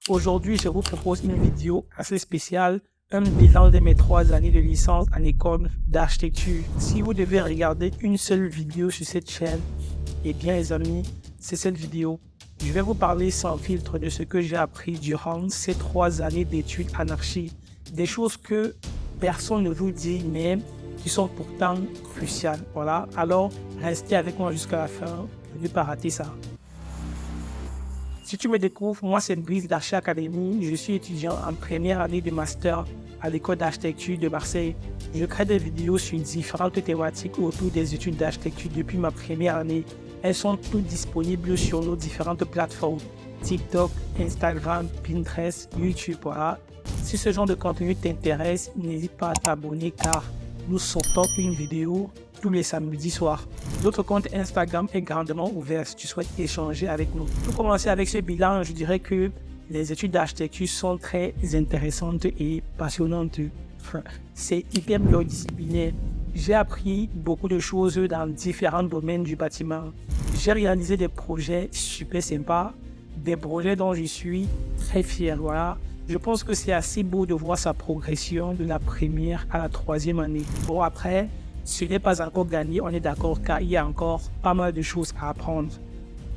Aujourd'hui, je vous propose une vidéo assez spéciale, un bilan de mes 3 années de licence en école d'architecture. Si vous devez regarder une seule vidéo sur cette chaîne, eh bien les amis, c'est cette vidéo. Je vais vous parler sans filtre de ce que j'ai appris durant ces 3 années d'études en archi. Des choses que personne ne vous dit, mais qui sont pourtant cruciales. Voilà, alors restez avec moi jusqu'à la fin, ne pas rater ça. Si tu me découvres, moi c'est Brice d'Archi Academy. Je suis étudiant en première année de master à l'école d'architecture de Marseille. Je crée des vidéos sur différentes thématiques autour des études d'architecture depuis ma première année. Elles sont toutes disponibles sur nos différentes plateformes TikTok, Instagram, Pinterest, YouTube. Voilà. Si ce genre de contenu t'intéresse, n'hésite pas à t'abonner car nous sortons une vidéo tous les samedis soirs. Notre compte Instagram est grandement ouvert si tu souhaites échanger avec nous. Pour commencer avec ce bilan, je dirais que les études d'architecture sont très intéressantes et passionnantes. C'est hyper pluridisciplinaire. J'ai appris beaucoup de choses dans différents domaines du bâtiment. J'ai réalisé des projets super sympas, des projets dont je suis très fier. Voilà. Je pense que c'est assez beau de voir sa progression de la première à la 3e année. Bon, après, ce n'est pas encore gagné, on est d'accord, car il y a encore pas mal de choses à apprendre.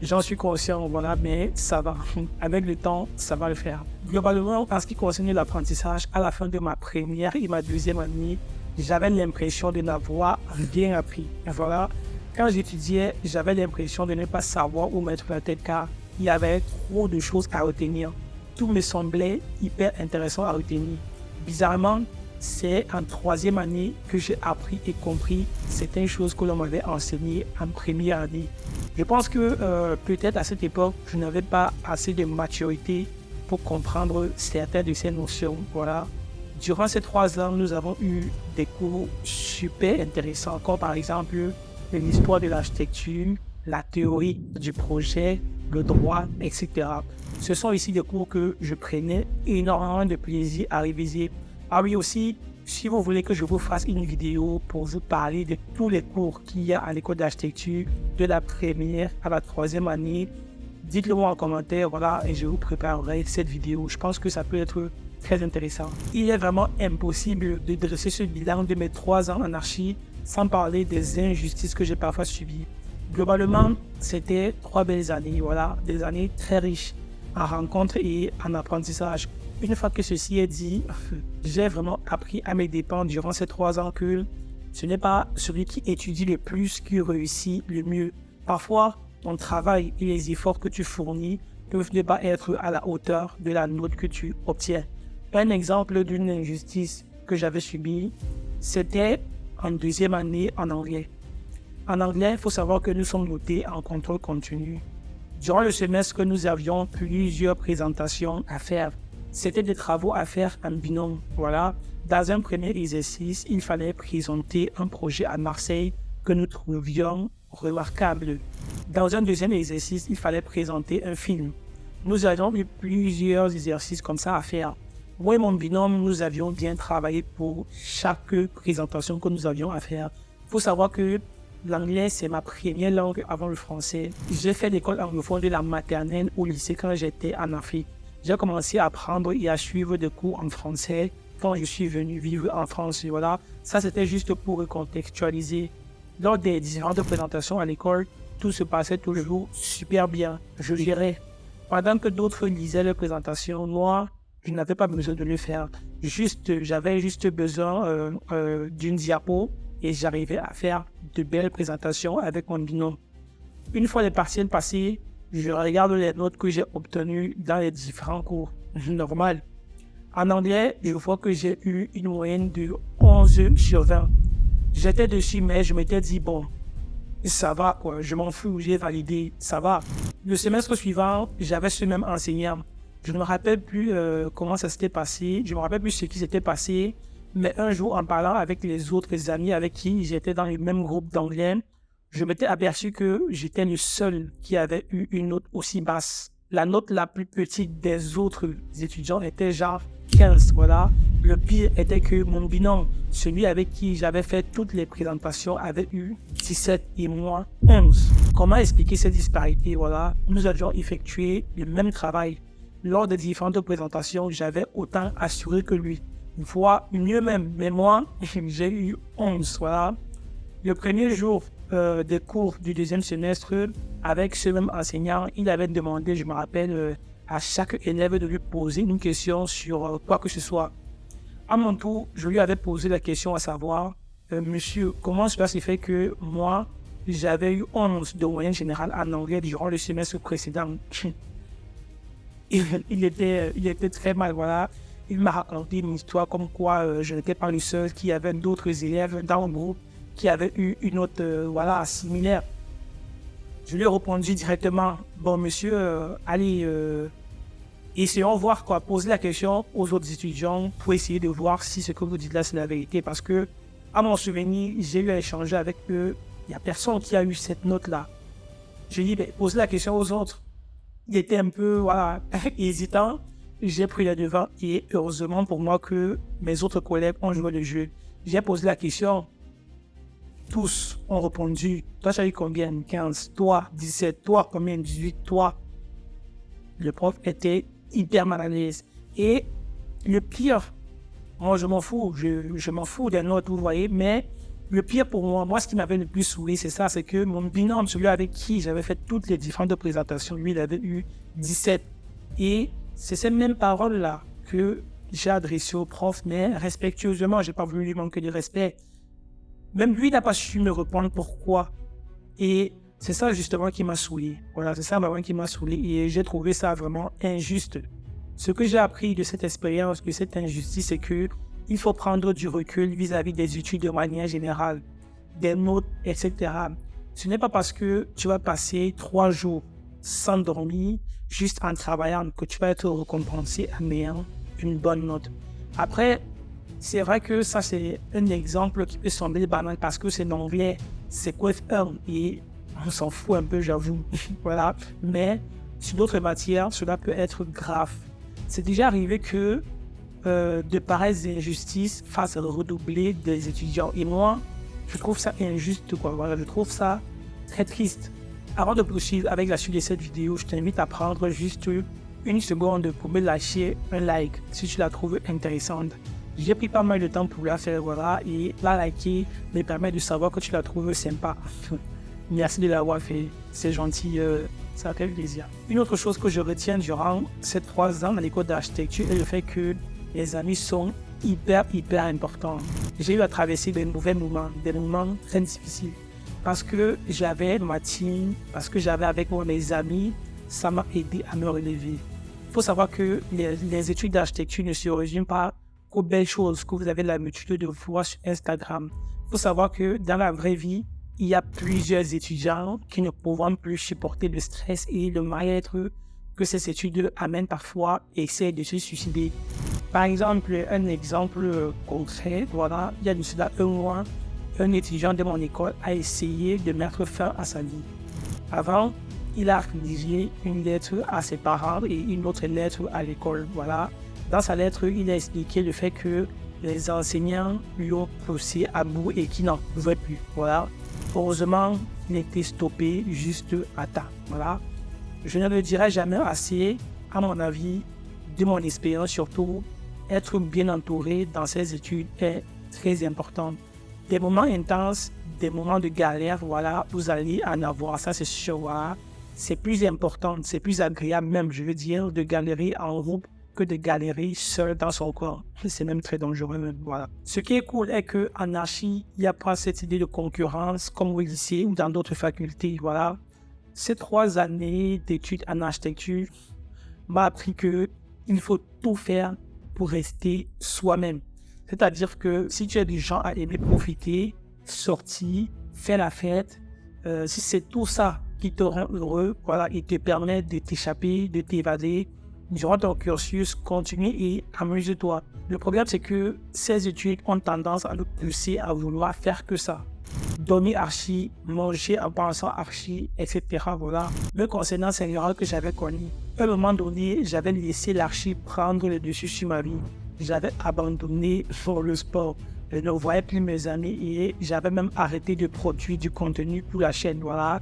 J'en suis conscient, voilà, mais ça va. Avec le temps, ça va le faire. Globalement, en ce qui concerne l'apprentissage, à la fin de ma première et ma 2e année, j'avais l'impression de n'avoir rien appris. Voilà. Quand j'étudiais, j'avais l'impression de ne pas savoir où mettre la tête, car il y avait trop de choses à retenir. Tout me semblait hyper intéressant à retenir. Bizarrement, c'est en 3e année que j'ai appris et compris certaines choses que l'on m'avait enseignées en première année. Je pense que peut-être à cette époque, je n'avais pas assez de maturité pour comprendre certaines de ces notions. Voilà. Durant ces 3 ans, nous avons eu des cours super intéressants, comme par exemple l'histoire de l'architecture, la théorie du projet, le droit, etc. Ce sont ici des cours que je prenais énormément de plaisir à réviser. Ah oui aussi, si vous voulez que je vous fasse une vidéo pour vous parler de tous les cours qu'il y a à l'école d'architecture, de la première à la 3e année, dites-le moi en commentaire, voilà, et je vous préparerai cette vidéo. Je pense que ça peut être très intéressant. Il est vraiment impossible de dresser ce bilan de mes 3 ans en archi sans parler des injustices que j'ai parfois subies. Globalement, c'était 3 belles années, voilà, des années très riches en rencontres et en apprentissage. Une fois que ceci est dit, j'ai vraiment appris à mes dépens durant ces 3 ans que ce n'est pas celui qui étudie le plus qui réussit le mieux. Parfois, ton travail et les efforts que tu fournis peuvent ne pas être à la hauteur de la note que tu obtiens. Un exemple d'une injustice que j'avais subie, c'était en 2e année en anglais. En anglais, il faut savoir que nous sommes notés en contrôle continu. Durant le semestre, nous avions plusieurs présentations à faire. C'était des travaux à faire en binôme. Voilà. Dans un premier exercice, il fallait présenter un projet à Marseille que nous trouvions remarquable. Dans un deuxième exercice, il fallait présenter un film. Nous avions eu plusieurs exercices comme ça à faire. Moi et mon binôme, nous avions bien travaillé pour chaque présentation que nous avions à faire. Il faut savoir que l'anglais, c'est ma première langue avant le français. J'ai fait l'école anglophone de la maternelle au lycée quand j'étais en Afrique. J'ai commencé à apprendre et à suivre des cours en français quand je suis venu vivre en France. Et voilà, ça c'était juste pour recontextualiser. Lors des différentes présentations à l'école, tout se passait toujours super bien. Je gérais. Pendant que d'autres lisaient leurs présentations, moi, je n'avais pas besoin de le faire. J'avais juste besoin d'une diapo et j'arrivais à faire de belles présentations avec mon binôme. Une fois les partiels passés, je regarde les notes que j'ai obtenues dans les différents cours. Normal. En anglais, je vois que j'ai eu une moyenne de 11 sur 20. J'étais dessus, mais je m'étais dit, bon, ça va quoi, je m'en fous, j'ai validé, ça va. Le semestre suivant, j'avais ce même enseignant. Je ne me rappelle plus comment ça s'était passé, je ne me rappelle plus ce qui s'était passé, mais un jour, en parlant avec les autres amis avec qui j'étais dans le même groupe d'anglais, je m'étais aperçu que j'étais le seul qui avait eu une note aussi basse. La note la plus petite des autres étudiants était genre 15, voilà. Le pire était que mon binôme, celui avec qui j'avais fait toutes les présentations, avait eu 17 et moi 11. Comment expliquer cette disparité, voilà? Nous avions effectué le même travail. lors des différentes présentations, j'avais autant assuré que lui, voire mieux même. Mais moi, j'ai eu 11. Voilà. Le premier jour des cours du deuxième semestre, avec ce même enseignant, il avait demandé, je me rappelle, à chaque élève de lui poser une question sur quoi que ce soit. À mon tour, je lui avais posé la question à savoir, monsieur, comment cela se fait que moi, j'avais eu 11 de moyenne générale en anglais durant le semestre précédent. il était très mal, voilà. Il m'a raconté une histoire comme quoi je n'étais pas le seul, qu'il y avait d'autres élèves dans le groupe qui avaient eu une note similaire. Je lui ai répondu directement, bon monsieur, allez, essayons de voir quoi, poser la question aux autres étudiants pour essayer de voir si ce que vous dites là c'est la vérité. Parce que, à mon souvenir, j'ai eu à échanger avec eux, il n'y a personne qui a eu cette note-là. J'ai dit, posez la question aux autres. Il était un peu voilà, hésitant. J'ai pris le devant et heureusement pour moi que mes autres collègues ont joué le jeu. J'ai posé la question. Tous ont répondu. Toi, tu as eu combien? 15. Toi, 17. Toi, combien? 18. Toi. Le prof était hyper mal à l'aise. Et le pire, moi, je m'en fous. Je m'en fous des notes, vous voyez. Mais le pire pour moi, ce qui m'avait le plus saoulé, c'est ça. C'est que mon binôme, celui avec qui j'avais fait toutes les différentes présentations, lui, il avait eu 17. Et c'est ces mêmes paroles-là que j'ai adressées au prof, mais respectueusement. Je n'ai pas voulu lui manquer de respect. Même lui n'a pas su me répondre pourquoi. Et c'est ça justement qui m'a saoulé. Voilà, c'est ça vraiment qui m'a saoulé. Et j'ai trouvé ça vraiment injuste. Ce que j'ai appris de cette expérience, de cette injustice, c'est que il faut prendre du recul vis-à-vis des études de manière générale, des notes, etc. Ce n'est pas parce que tu vas passer 3 jours sans dormir, juste en travaillant, que tu vas être récompensé en ayant une bonne note. Après, c'est vrai que ça, c'est un exemple qui peut sembler banal parce que c'est l'anglais, c'est Quiz 1 et on s'en fout un peu, j'avoue. Voilà. Mais sur d'autres matières, cela peut être grave. C'est déjà arrivé que de pareilles injustices fassent redoubler des étudiants. Et moi, je trouve ça injuste, quoi. Voilà, je trouve ça très triste. Avant de poursuivre avec la suite de cette vidéo, je t'invite à prendre juste une seconde pour me lâcher un like si tu la trouves intéressante. J'ai pris pas mal de temps pour la faire, voilà, et la liker me permet de savoir que tu la trouves sympa. Merci de l'avoir fait, c'est gentil, ça fait plaisir. Une autre chose que je retiens durant ces 3 ans à l'école d'architecture est le fait que les amis sont hyper importants. J'ai eu à traverser des mauvais moments, des moments très difficiles. Parce que j'avais ma team, parce que j'avais avec moi mes amis, ça m'a aidé à me relever. Il faut savoir que les études d'architecture ne se résument pas aux belles choses que vous avez l'habitude de voir sur Instagram. Il faut savoir que dans la vraie vie, il y a plusieurs étudiants qui ne pouvant plus supporter le stress et le mal-être que ces études amènent parfois et essaient de se suicider. Par exemple, un exemple concret, voilà, il y a de cela un mois, un étudiant de mon école a essayé de mettre fin à sa vie. Avant, il a rédigé une lettre à ses parents et une autre lettre à l'école, voilà. Dans sa lettre, il a expliqué le fait que les enseignants lui ont poussé à bout et qu'il n'en pouvait plus. Voilà. Heureusement, il a été stoppé juste à temps. Voilà. Je ne le dirai jamais assez, à mon avis, de mon expérience, surtout, être bien entouré dans ses études est très important. Des moments intenses, des moments de galère, voilà, vous allez en avoir, ça c'est sûr. Voilà. C'est plus important, c'est plus agréable même, je veux dire, de galérer en groupe que de galérer seul dans son corps. C'est même très dangereux, même, voilà. Ce qui est cool est qu'en archi, il n'y a pas cette idée de concurrence comme au lycée ou dans d'autres facultés, voilà. Ces 3 années d'études en architecture m'a appris qu'il faut tout faire pour rester soi-même. C'est-à-dire que si tu es du genre à aimer profiter, sortir, faire la fête, si c'est tout ça qui te rend heureux, voilà, et te permet de t'échapper, de t'évader, durant ton cursus, continue et amuse-toi. Le problème, c'est que ces études ont tendance à nous pousser à vouloir faire que ça. Dormir archi, manger en pensant archi, etc. Voilà. Me concernant ces erreurs que j'avais connues, à un moment donné, j'avais laissé l'archi prendre le dessus sur ma vie. J'avais abandonné pour le sport. Je ne voyais plus mes amis et j'avais même arrêté de produire du contenu pour la chaîne. Voilà.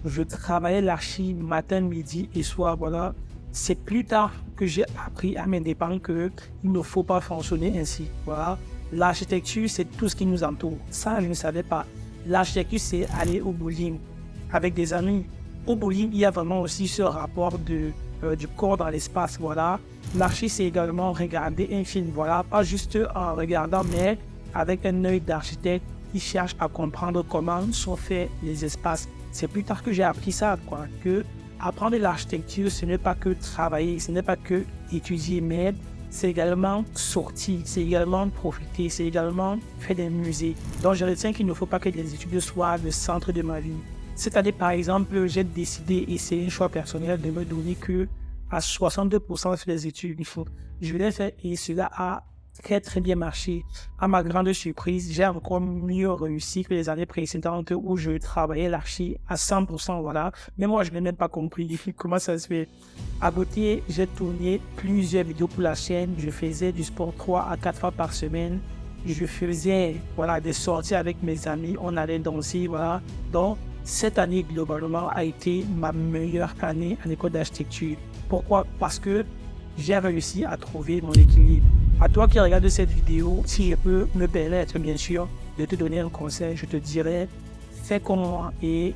Je travaillais l'archi matin, midi et soir. Voilà. C'est plus tard que j'ai appris à mes dépens qu'il ne faut pas fonctionner ainsi. Voilà. L'architecture, c'est tout ce qui nous entoure. Ça, je ne savais pas. L'architecture, c'est aller au bowling avec des amis. Au bowling, il y a vraiment aussi ce rapport du corps dans l'espace. Voilà. L'archi, c'est également regarder un film. Voilà. Pas juste en regardant, mais avec un œil d'architecte qui cherche à comprendre comment sont faits les espaces. C'est plus tard que j'ai appris ça, quoi, que apprendre l'architecture, ce n'est pas que travailler, ce n'est pas que étudier, mais c'est également sortir, c'est également profiter, c'est également faire des musées. Donc, je retiens qu'il ne faut pas que les études soient le centre de ma vie. Cette année, par exemple, j'ai décidé, et c'est un choix personnel, de me donner que à 62% sur les études. Je l'ai fait et cela a très bien marché. À ma grande surprise, j'ai encore mieux réussi que les années précédentes où je travaillais l'archi à 100%, voilà. Mais moi, je n'ai même pas compris comment ça se fait. À côté, j'ai tourné plusieurs vidéos pour la chaîne. Je faisais du sport 3 à 4 fois par semaine. Je faisais, voilà, des sorties avec mes amis. On allait danser, voilà. Donc, cette année, globalement, a été ma meilleure année en école d'architecture. Pourquoi? Parce que j'ai réussi à trouver mon équilibre. À toi qui regardes cette vidéo, si je peux me permettre, bien sûr, de te donner un conseil, je te dirais, fais comme moi et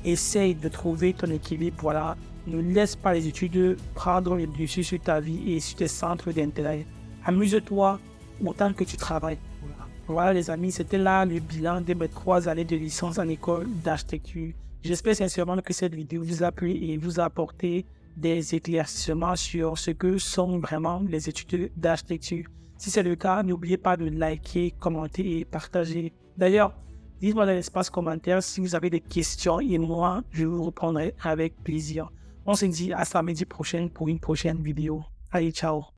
essaye de trouver ton équilibre. Voilà. Ne laisse pas les études prendre le dessus sur ta vie et sur tes centres d'intérêt. Amuse-toi autant que tu travailles. Voilà les amis, c'était là le bilan de mes 3 années de licence en école d'architecture. J'espère sincèrement que cette vidéo vous a plu et vous a apporté des éclaircissements sur ce que sont vraiment les études d'architecture. Si c'est le cas, n'oubliez pas de liker, commenter et partager. D'ailleurs, dites-moi dans l'espace commentaire si vous avez des questions et moi, je vous répondrai avec plaisir. On se dit à samedi prochain pour une prochaine vidéo. Allez, ciao!